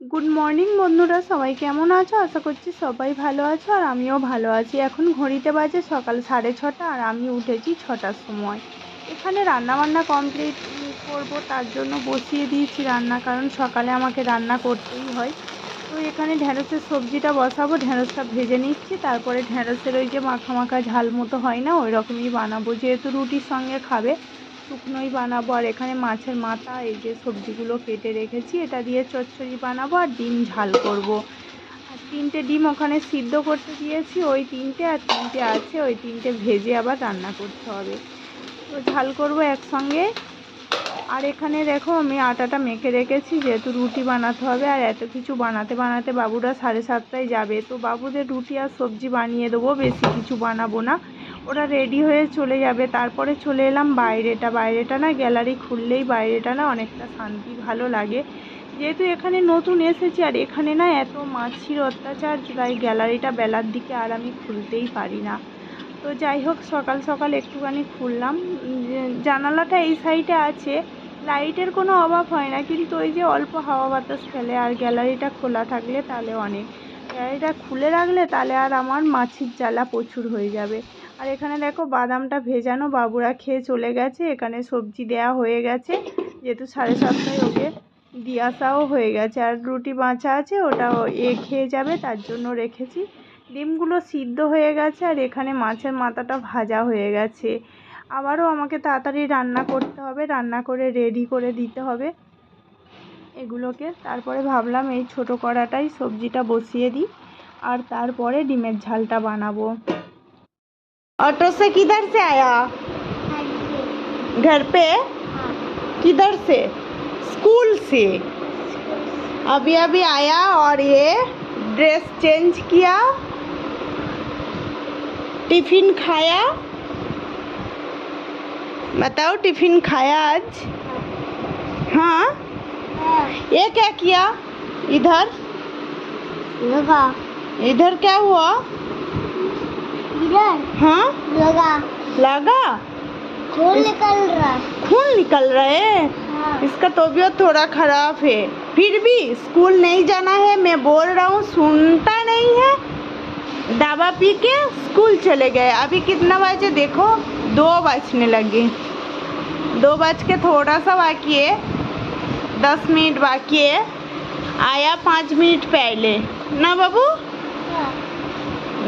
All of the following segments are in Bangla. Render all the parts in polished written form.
গুড মর্নিং বন্ধুরা, সবাই কেমন আছো? আশা করছি সবাই ভালো আছো আর আমিও ভালো আছি। এখন ঘড়িতে বাজে সকাল 6:30 আর আমি উঠেছি 6টার সময়। এখানে রান্নাবান্না কমপ্লিট করব, তার জন্য বসিয়ে দিয়েছি রান্না, কারণ সকালে আমাকে রান্না করতেই হয়। তো এখানে ঢ্যাঁড়সের সবজিটা বসাবো, ঢ্যাঁড়সটা ভেজে নিচ্ছি, তারপরে ঢ্যাঁড়সের ওই যে মাখা মাখা ঝাল মতো হয় না, ওই রকমই বানাবো, যেহেতু রুটির সঙ্গে খাবে শুকনোই বানাবো। আর এখানে মাছের মাথা এই যে সবজিগুলো কেটে রেখেছি, এটা দিয়ে চচ্চড়ি বানাবো আর ডিম ঝাল করব। আর 3টে ডিম ওখানে সিদ্ধ করতে দিয়েছি, ওই 3টে আর 3টে আছে, ওই 3টে ভেজে আবার রান্না করতে হবে। তো ঝাল করব একসঙ্গে। আর এখানে দেখো আমি আটাটা মেখে রেখেছি, যেহেতু রুটি বানাতে হবে। আর এত কিছু বানাতে বানাতে বাবুরা 7:30টায় যাবে, তো বাবুদের রুটি আর সবজি বানিয়ে দেবো, বেশি কিছু বানাবো না। ওরা রেডি হয়ে চলে যাবে, তারপরে চলে এলাম বাইরেটা না গ্যালারি খুললেই বাইরেটা না অনেকটা শান্তি ভালো লাগে, যেহেতু এখানে নতুন এসেছি। আর এখানে না এত মাছির অত্যাচার, তাই গ্যালারিটা বেলার দিকে আর আমি খুলতেই পারি না। তো যাই হোক, সকাল সকাল একটুখানি খুললাম। জানালাটা এই সাইডে আছে, লাইটের কোনো অভাব হয় না, কিন্তু ওই যে অল্প হাওয়া বাতাস ফেলে। আর গ্যালারিটা খোলা থাকলে তাহলে অনেক, গ্যালারিটা খুলে রাখলে তাহলে আর আমার মাছির জ্বালা প্রচুর হয়ে যাবে। আর এখানে দেখো বাদামটা ভেজানো, বাবুরা খেয়ে চলে গেছে। এখানে সবজি দেয়া হয়ে গেছে, যেহেতু 7:30টায় ওকে দিয়ে আসাও হয়ে গেছে। আর রুটি বাঁচা আছে, ওটা খেয়ে যাবে, তার জন্য রেখেছি। ডিমগুলো সিদ্ধ হয়ে গেছে, আর এখানে মাছের মাথাটা ভাজা হয়ে গেছে। আবারও আমাকে তাড়াতাড়ি রান্না করতে হবে, রান্না করে রেডি করে দিতে হবে এগুলোকে। তারপরে ভাবলাম এই ছোটো কড়াটাই সবজিটা বসিয়ে দিই, আর তারপরে ডিমের ঝালটা বানাবো। ऑटो से किधर से आया? घर पे? किधर से? स्कूल से। अभी अभी आया और ये ड्रेस चेंज किया, टिफिन खाया। बताओ, टिफिन खाया आज? हाँ। ये क्या किया इधर? लगा इधर क्या हुआ? इधर हाँ, लगा। खून निकल रहा। खून निकल रहा है? हाँ। इसका तबीयत थोड़ा खराब है, फिर भी स्कूल नहीं जाना है। मैं बोल रहा हूँ, सुनता नहीं है। दवा पी के स्कूल चले गए। अभी कितना बजे देखो, 2 बजने लगे। 2 बज के थोड़ा सा बाकी है, 10 मिनट बाकी है। आया 5 मिनट पहले ना बाबू? हाँ।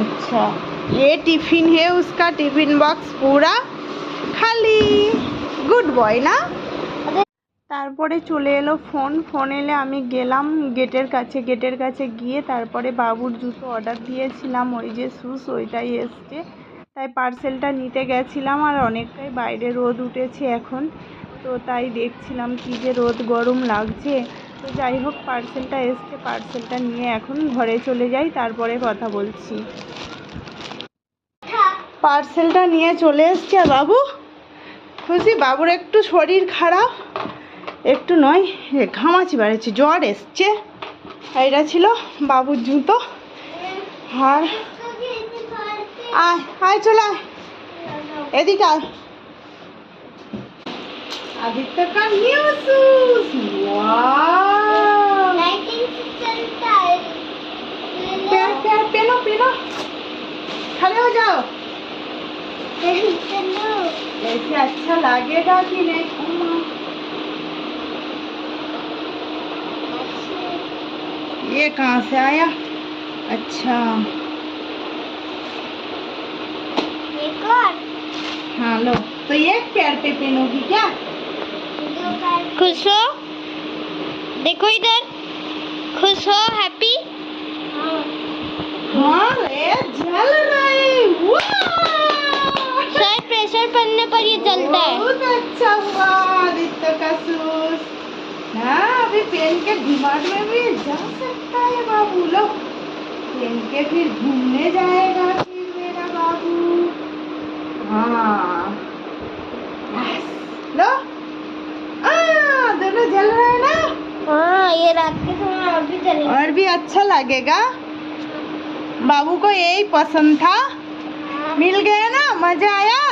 अच्छा, ये टिफिन है उसका, टिफिन बॉक्स पूरा খালি। গুড বয় না? তারপরে চলে এলো ফোন এলে আমি গেলাম গেটের কাছে গিয়ে তারপরে বাবুর জুতো অর্ডার দিয়েছিলাম, ওই যে শুজ, ওইটাই এসছে। তাই পার্সেলটা নিতে গেছিলাম। আর অনেকটাই বাইরে রোদ উঠেছে এখন, তো তাই দেখছিলাম কি যে রোদ গরম লাগছে। তো যাই হোক, পার্সেলটা এসছে, পার্সেলটা নিয়ে এখন ঘরে চলে যাই, তারপরে কথা বলছি। পার্সেলটা নিয়ে চলে এসছে। আর বাবু খুশি? বাবুর একটু শরীর খারাপ, একটু নয়, ঘামাচি বাড়ছে, জ্বর এসছে। এইটা ছিল বাবুর জুতো। আর আয় আয়, চলে আয়, এদিকে আয়। आदित्य का न्यू शूज, वाह! लाइटिंग से चलता है। पैर पैर पहनो पहनो, खड़े हो जाओ। चलो। ऐसे अच्छा लगेगा कि नहीं? ये कहाँ से आया? अच्छा, एक और। हाँ लो। तो ये पैर पे पहनोगी क्या? खुश हो, देखो इधर, खुश हो, हैप्पी। हाँ रे, जल रहा है, वाह! शायद प्रेशर पड़ने पर ये जलता है। बहुत अच्छा हुआ आदित्य का शूज। हाँ, अभी पहन के दिमाग में भी जा सकता है बाबू। लो, पहन के फिर घूमने जाएगा फिर मेरा बाबू। हाँ, लो, दोनों जल रहा है ना? हाँ, ये रात के समय और भी जलेगा। और भी अच्छा लगेगा। बाबू को यही पसंद था, मिल गया ना, मजा आया।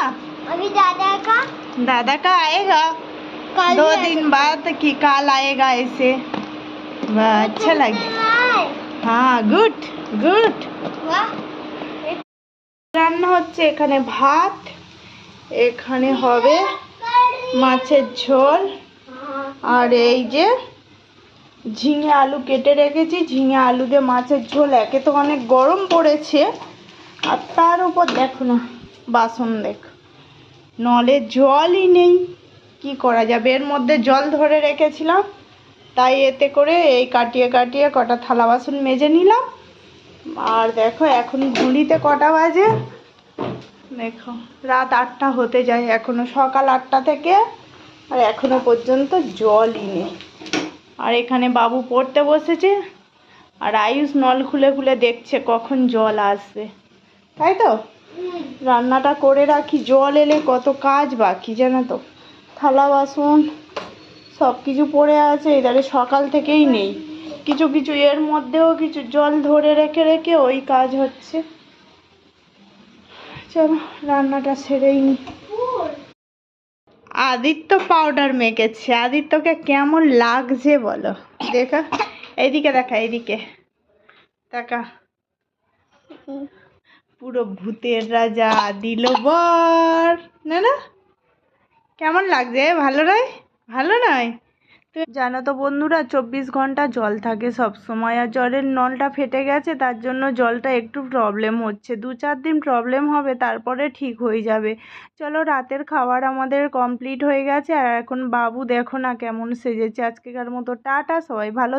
अभी दादा का आएगा कल 2 दिन बाद कि काल आएगा ऐसे। বাহ আচ্ছা লাগছে হ্যাঁ গুড গুড वाह রান্না হচ্ছে এখানে ভাত এখানে হবে মাছের ঝোল আর এই যে ঝিঙে আলু কেটে রেখেছি ঝিঙে আলু দিয়ে মাছের ঝোল একে তো অনেক গরম পড়েছে আর তার উপর দেখো না বাসন দেখ নলে জলই নেই কি করা যাবে এর মধ্যে জল ধরে রেখেছিলাম তাই এতে করে এই কাটিয়ে কাটিয়ে কটা থালা বাসন মেজে নিলাম আর দেখো এখন ঘুড়িতে কটা বাজে দেখো রাত 8টা হতে যায় এখনো সকাল 8টা থেকে আর এখনো পর্যন্ত জলই নেই আর এখানে বাবু পড়তে বসেছে আর আয়ুষ নল খুলে খুলে দেখছে কখন জল আসবে তাই তো রান্নাটা করে রাখি জল এলে কত কাজ বাকি জানো তো থালা বাসন সব কিছু পড়ে আছে এধারে সকাল থেকেই নেই কিছু কিছু এর মধ্যেও কিছু জল ধরে রেখে রেখে ওই কাজ হচ্ছে চলো রান্নাটা সেরেই নি আদিত্য পাউডার মেখেছে আদিত্যকে কেমন লাগছে বলো দেখা এইদিকে দেখা এইদিকে দেখা পুরো ভূতের রাজা দিল বর না না কেমন লাগছে ভালো নয় ভালো নয় জানো তো বন্ধুরা 24 ঘন্টা জল থাকে সব সময় আর জলের নলটা ফেটে গেছে তার জন্য জলটা একটু প্রবলেম হচ্ছে 2-4 দিন প্রবলেম হবে তারপরে ঠিক হয়ে যাবে চলো রাতের খাবার আমাদের কমপ্লিট হয়ে গেছে আর এখন বাবু দেখো না কেমন সেজেছে আজকেকার মতো টাটা সবাই ভালো